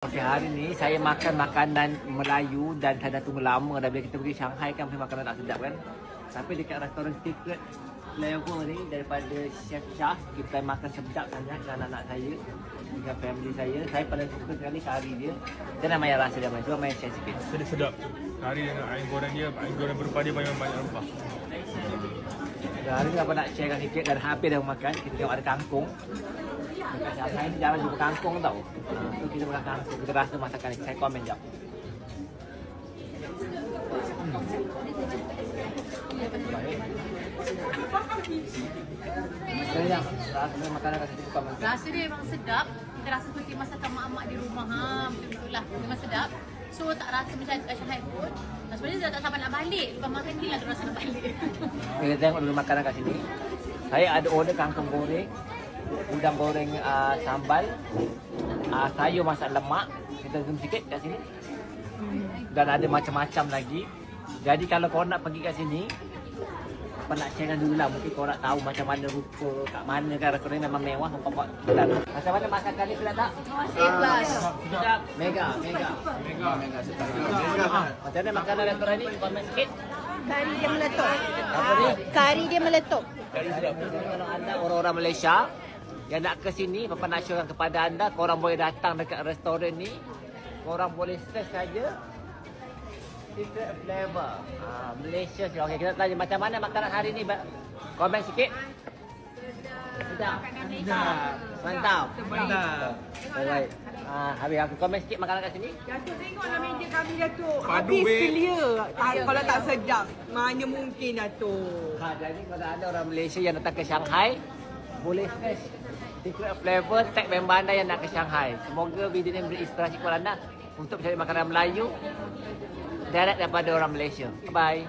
Okey, hari ni saya makan makanan Melayu dan saya dah tunggu lama dah bila kita pergi Shanghai kan mesti makanan tak sedap kan. Tapi dekat restoran Secret Flavor ni daripada Chef Shah, kita makan sedap sangat dengan anak saya, dengan family saya. Saya paling suka sekali kari dia. Jangan main rasa dia main. Cuba main share sikit. Sedap. Kari dengan air goreng dia, air goreng berupah dia banyak rempah. Dan hari ni apa nak sharekan sikit dan hampir dah makan. Kita tengok ada kangkung. Dekat Shanghai ni jarang jumpa kangkung tau. So kita makan kangkung. Kita rasa masakan ni. Saya komen jap. Sayang, rasa makanan kat situ bukan makan. Rasa dia memang sedap. Kita rasa seperti masakan mak-mak di rumah. Betul-betul lah. Memang sedap. So tak rasa macam kat Shanghai pun. Sebenarnya saya tak sabar nak balik. Lepas makan ni lah dia rasa nak balik. Kita tengok dulu makanan kat sini. Saya ada order kangkung goreng, udang goreng sambal, sayur masak lemak. Kita zoom sikit kat sini. Dan ada macam-macam lagi. Jadi kalau korang nak pergi kat sini, apa nak sharekan dulu lah. Mungkin korang nak tahu macam mana rupa, kat mana kan restoran ni memang mewah. Macam mana masakan ni sedap tak? Ikhlas. Sedap. Mega sedap. Macam mana makanan restoran ni? Komen sikit. Kari dia meletup. Apa ni? Kari dia meletup. Kalau anda orang-orang Malaysia yang nak ke sini, Papa nak syorkan kepada anda, korang boleh datang dekat restoran ni. Korang boleh search saja Secret Flavor Malaysia. Okey, kita tanya macam mana makanan hari ni. Komen sikit. Sedap. Mantap. Alright. Habis aku komen sikit makanan kat sini. Datuk tengoklah meja kami Datuk. Padu, Habis weh. clear. Kalau tak sedap, mana mungkin Datuk. Jadi kalau ada orang Malaysia yang datang ke Shanghai, boleh search Secret Flavor, tag member anda yang nak ke Shanghai. Semoga video ini berinspirasi kepada anda untuk mencari makanan Melayu direct daripada orang Malaysia. Bye.